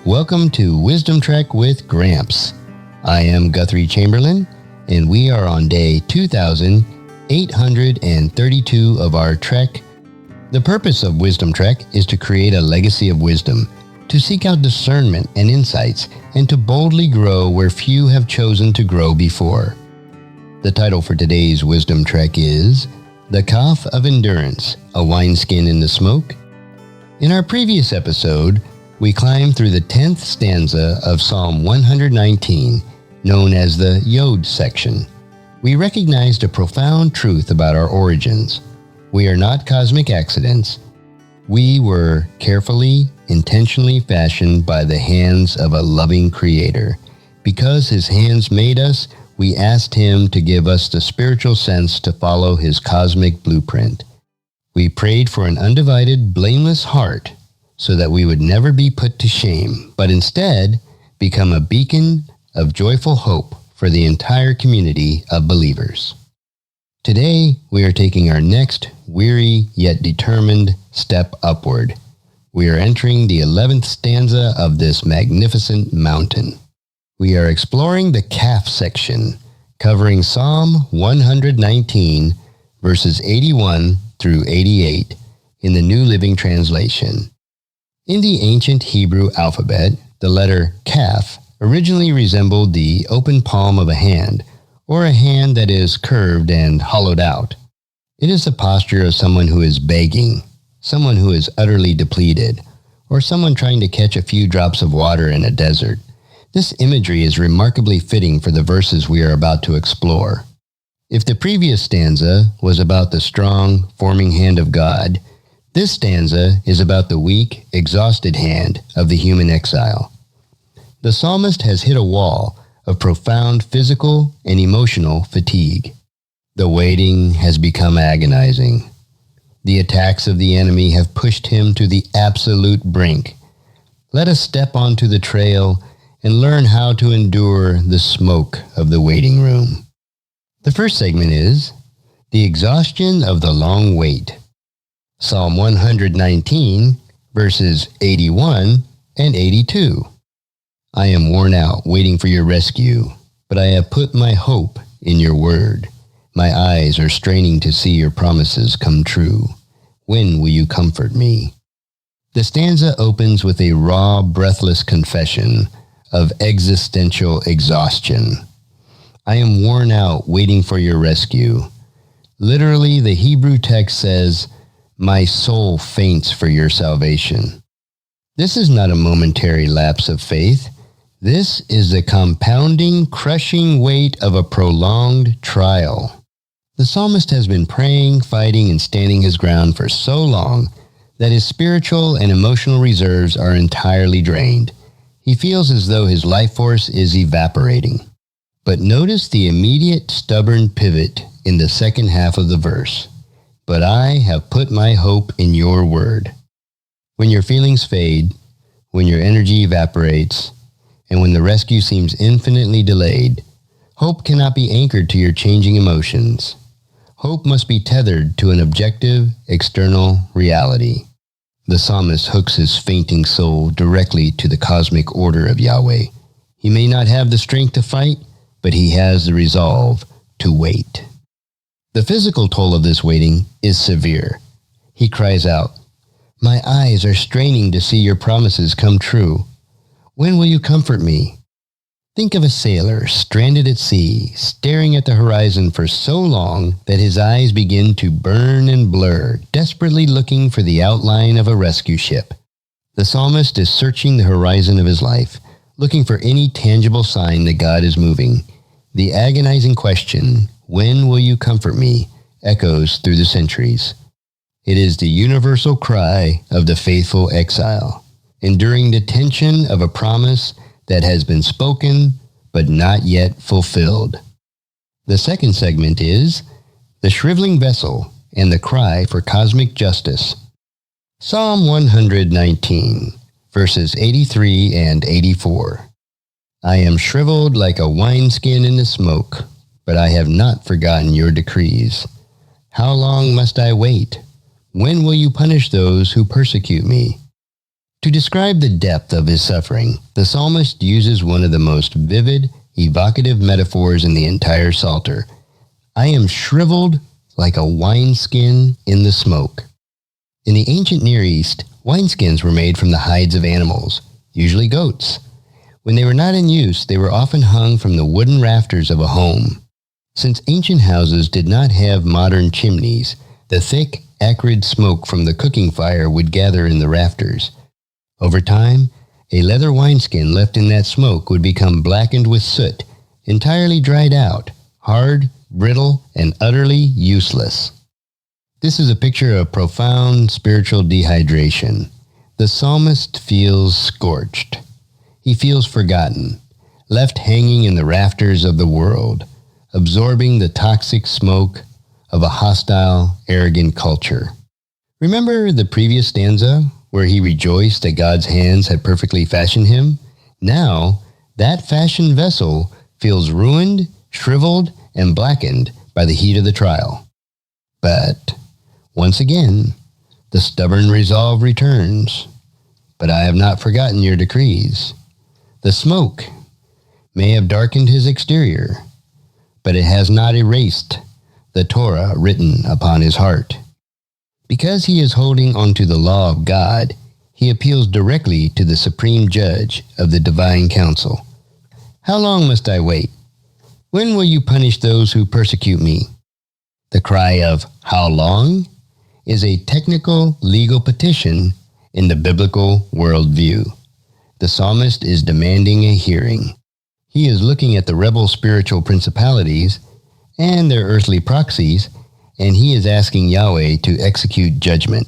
Welcome to Wisdom Trek with Gramps. I am Guthrie Chamberlain, and we are on day 2832 of our trek. The purpose of Wisdom Trek is to create a legacy of wisdom, to seek out discernment and insights, and to boldly grow where few have chosen to grow before. The title for today's Wisdom Trek is The Kaph of Endurance, a Wineskin in the Smoke. In our previous episode, we climbed through the 10th stanza of Psalm 119, known as the Yodh section. We recognized a profound truth about our origins. We are not cosmic accidents. We were carefully, intentionally fashioned by the hands of a loving Creator. Because His hands made us, we asked Him to give us the spiritual sense to follow His cosmic blueprint. We prayed for an undivided, blameless heart, so that we would never be put to shame, but instead become a beacon of joyful hope for the entire community of believers. Today, we are taking our next weary yet determined step upward. We are entering the 11th stanza of this magnificent mountain. We are exploring the Kaph section, covering Psalm 119, verses 81 through 88 in the New Living Translation. In the ancient Hebrew alphabet, the letter Kaph originally resembled the open palm of a hand, or a hand that is curved and hollowed out. It is the posture of someone who is begging, someone who is utterly depleted, or someone trying to catch a few drops of water in a desert. This imagery is remarkably fitting for the verses we are about to explore. If the previous stanza was about the strong, forming hand of God, this stanza is about the weak, exhausted hand of the human exile. The psalmist has hit a wall of profound physical and emotional fatigue. The waiting has become agonizing. The attacks of the enemy have pushed him to the absolute brink. Let us step onto the trail and learn how to endure the smoke of the waiting room. The first segment is the exhaustion of the long wait. Psalm 119, verses 81 and 82. I am worn out waiting for your rescue, but I have put my hope in your word. My eyes are straining to see your promises come true. When will you comfort me? The stanza opens with a raw, breathless confession of existential exhaustion. I am worn out waiting for your rescue. Literally, the Hebrew text says, my soul faints for your salvation. This is not a momentary lapse of faith. This is the compounding, crushing weight of a prolonged trial. The psalmist has been praying, fighting, and standing his ground for so long that his spiritual and emotional reserves are entirely drained. He feels as though his life force is evaporating. But notice the immediate stubborn pivot in the second half of the verse. But I have put my hope in your word. When your feelings fade, when your energy evaporates, and when the rescue seems infinitely delayed, hope cannot be anchored to your changing emotions. Hope must be tethered to an objective, external reality. The psalmist hooks his fainting soul directly to the cosmic order of Yahweh. He may not have the strength to fight, but he has the resolve to wait. The physical toll of this waiting is severe. He cries out, my eyes are straining to see your promises come true. When will you comfort me? Think of a sailor stranded at sea, staring at the horizon for so long that his eyes begin to burn and blur, desperately looking for the outline of a rescue ship. The psalmist is searching the horizon of his life, looking for any tangible sign that God is moving. The agonizing question, when will you comfort me, echoes through the centuries. It is the universal cry of the faithful exile, enduring the tension of a promise that has been spoken but not yet fulfilled. The second segment is the shriveling vessel and the cry for cosmic justice. Psalm 119, verses 83 and 84. I am shriveled like a wineskin in the smoke, but I have not forgotten your decrees. How long must I wait? When will you punish those who persecute me? To describe the depth of his suffering, the psalmist uses one of the most vivid, evocative metaphors in the entire Psalter. I am shriveled like a wineskin in the smoke. In the ancient Near East, wineskins were made from the hides of animals, usually goats. When they were not in use, they were often hung from the wooden rafters of a home. Since ancient houses did not have modern chimneys, the thick, acrid smoke from the cooking fire would gather in the rafters. Over time, a leather wineskin left in that smoke would become blackened with soot, entirely dried out, hard, brittle, and utterly useless. This is a picture of profound spiritual dehydration. The psalmist feels scorched. He feels forgotten, left hanging in the rafters of the world, absorbing the toxic smoke of a hostile, arrogant culture. Remember the previous stanza where he rejoiced that God's hands had perfectly fashioned him? Now, that fashioned vessel feels ruined, shriveled, and blackened by the heat of the trial. But, once again, the stubborn resolve returns. But I have not forgotten your decrees. The smoke may have darkened his exterior, but it has not erased the Torah written upon his heart. Because he is holding onto the law of God, he appeals directly to the supreme judge of the divine council. How long must I wait? When will you punish those who persecute me? The cry of, how long? Is a technical legal petition in the biblical worldview. The psalmist is demanding a hearing. He is looking at the rebel spiritual principalities and their earthly proxies, and he is asking Yahweh to execute judgment.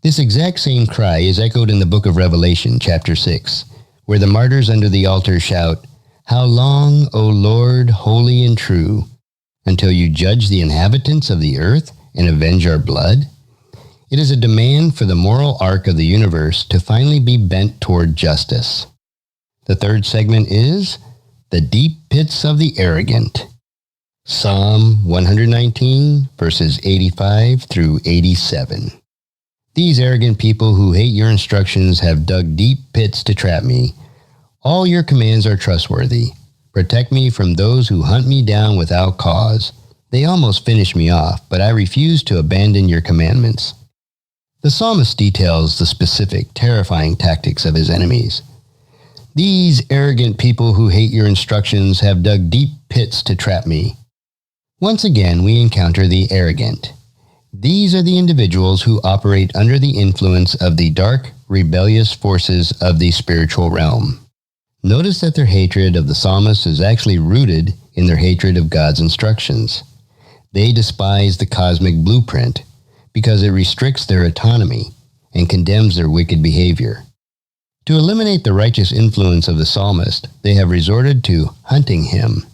This exact same cry is echoed in the book of Revelation, chapter 6, where the martyrs under the altar shout, how long, O Lord, holy and true, until you judge the inhabitants of the earth and avenge our blood? It is a demand for the moral arc of the universe to finally be bent toward justice. The third segment is the deep pits of the arrogant. Psalm 119, verses 85 through 87. These arrogant people who hate your instructions have dug deep pits to trap me. All your commands are trustworthy. Protect me from those who hunt me down without cause. They almost finish me off, but I refuse to abandon your commandments. The psalmist details the specific, terrifying tactics of his enemies. These arrogant people who hate your instructions have dug deep pits to trap me. Once again, we encounter the arrogant. These are the individuals who operate under the influence of the dark, rebellious forces of the spiritual realm. Notice that their hatred of the psalmist is actually rooted in their hatred of God's instructions. They despise the cosmic blueprint because it restricts their autonomy and condemns their wicked behavior. To eliminate the righteous influence of the psalmist, they have resorted to hunting him.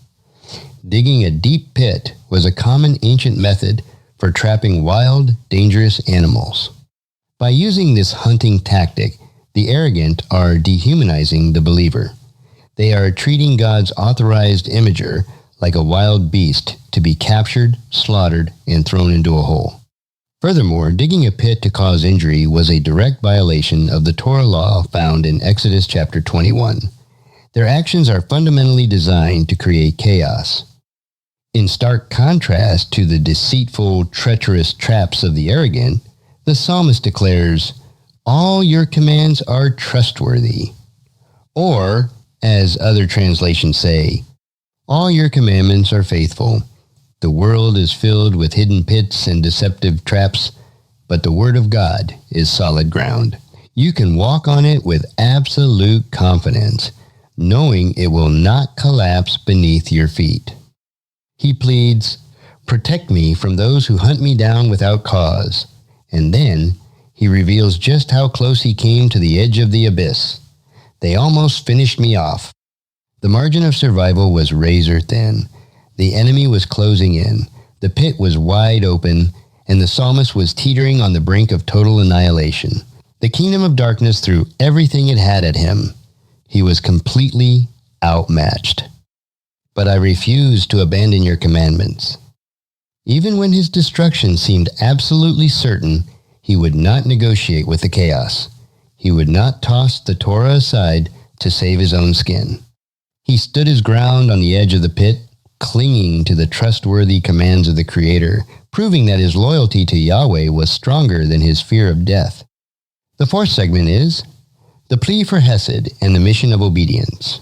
Digging a deep pit was a common ancient method for trapping wild, dangerous animals. By using this hunting tactic, the arrogant are dehumanizing the believer. They are treating God's authorized imager like a wild beast to be captured, slaughtered, and thrown into a hole. Furthermore, digging a pit to cause injury was a direct violation of the Torah law found in Exodus chapter 21. Their actions are fundamentally designed to create chaos. In stark contrast to the deceitful, treacherous traps of the arrogant, the psalmist declares, all your commands are trustworthy. Or, as other translations say, all your commandments are faithful. The world is filled with hidden pits and deceptive traps, but the word of God is solid ground. You can walk on it with absolute confidence, knowing it will not collapse beneath your feet. He pleads, protect me from those who hunt me down without cause. And then he reveals just how close he came to the edge of the abyss. They almost finished me off. The margin of survival was razor thin. The enemy was closing in. The pit was wide open, and the psalmist was teetering on the brink of total annihilation. The kingdom of darkness threw everything it had at him. He was completely outmatched. But I refuse to abandon your commandments. Even when his destruction seemed absolutely certain, he would not negotiate with the chaos. he would not toss the Torah aside to save his own skin. He stood his ground on the edge of the pit, clinging to the trustworthy commands of the Creator, proving that his loyalty to Yahweh was stronger than his fear of death. The fourth segment is the plea for Hesed and the mission of obedience.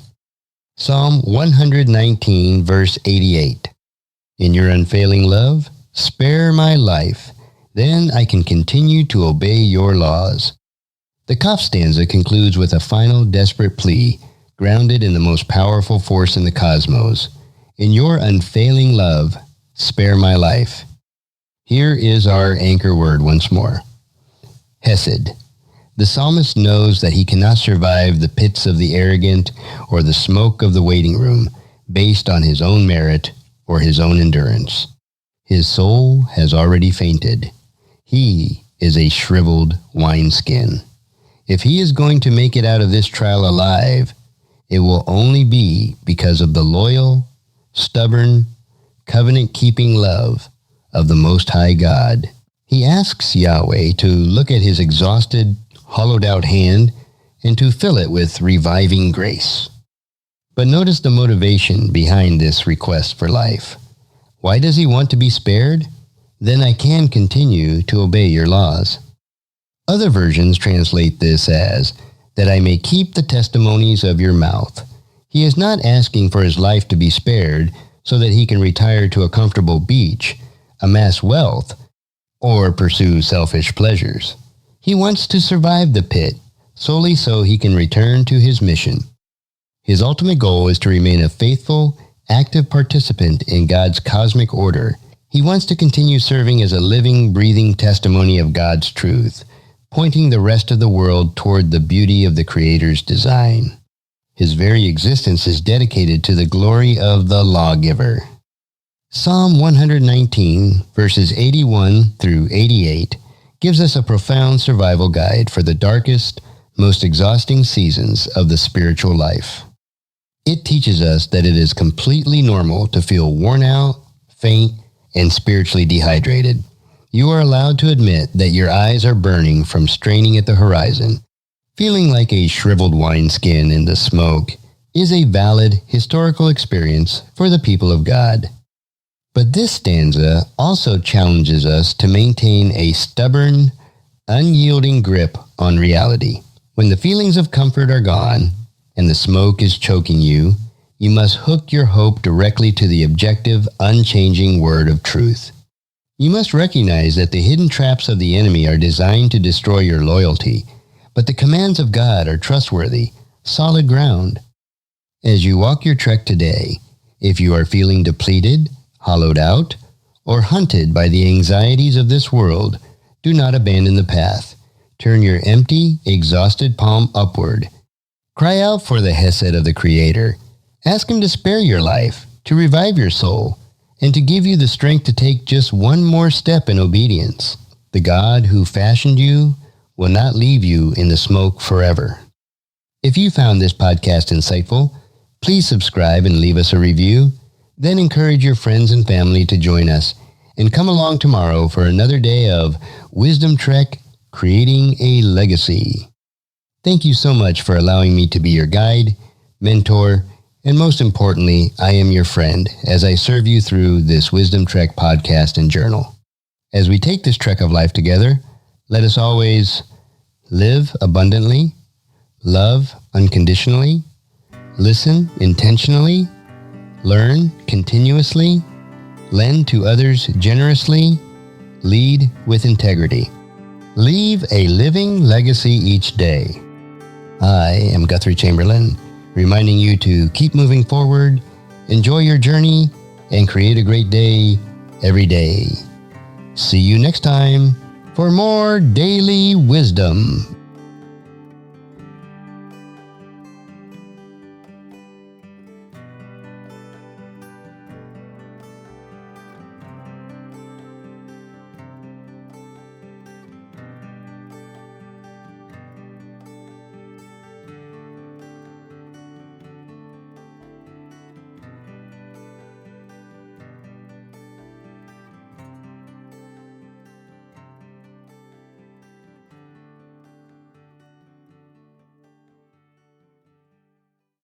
Psalm 119, verse 88. In your unfailing love, spare my life, then I can continue to obey your laws. The Kaph stanza concludes with a final desperate plea, grounded in the most powerful force in the cosmos. In your unfailing love, spare my life. Here is our anchor word once more. Hesed. The psalmist knows that he cannot survive the pits of the arrogant or the smoke of the waiting room based on his own merit or his own endurance. His soul has already fainted. He is a shriveled wineskin. If he is going to make it out of this trial alive, it will only be because of the loyal, stubborn, covenant-keeping love of the Most High God. He asks Yahweh to look at his exhausted, hollowed-out hand and to fill it with reviving grace. But notice the motivation behind this request for life. Why does he want to be spared? Then I can continue to obey your laws. Other versions translate this as, that I may keep the testimonies of your mouth. He is not asking for his life to be spared so that he can retire to a comfortable beach, amass wealth, or pursue selfish pleasures. He wants to survive the pit solely so he can return to his mission. His ultimate goal is to remain a faithful, active participant in God's cosmic order. He wants to continue serving as a living, breathing testimony of God's truth, pointing the rest of the world toward the beauty of the Creator's design. His very existence is dedicated to the glory of the lawgiver. Psalm 119, verses 81 through 88, gives us a profound survival guide for the darkest, most exhausting seasons of the spiritual life. It teaches us that it is completely normal to feel worn out, faint, and spiritually dehydrated. You are allowed to admit that your eyes are burning from straining at the horizon. Feeling like a shriveled wineskin in the smoke is a valid historical experience for the people of God. But this stanza also challenges us to maintain a stubborn, unyielding grip on reality. When the feelings of comfort are gone and the smoke is choking you, you must hook your hope directly to the objective, unchanging word of truth. You must recognize that the hidden traps of the enemy are designed to destroy your loyalty, but the commands of God are trustworthy, solid ground. As you walk your trek today, if you are feeling depleted, hollowed out, or hunted by the anxieties of this world, do not abandon the path. Turn your empty, exhausted palm upward. Cry out for the Hesed of the Creator. Ask him to spare your life, to revive your soul, and to give you the strength to take just one more step in obedience. The God who fashioned you will not leave you in the smoke forever. If you found this podcast insightful, please subscribe and leave us a review. Then encourage your friends and family to join us and come along tomorrow for another day of Wisdom Trek, Creating a Legacy. Thank you so much for allowing me to be your guide, mentor, and most importantly, I am your friend as I serve you through this Wisdom Trek podcast and journal. As we take this trek of life together, let us always live abundantly, love unconditionally, listen intentionally, learn continuously, lend to others generously, lead with integrity. Leave a living legacy each day. I am Guthrie Chamberlain, reminding you to keep moving forward, enjoy your journey, and create a great day every day. See you next time for more daily wisdom.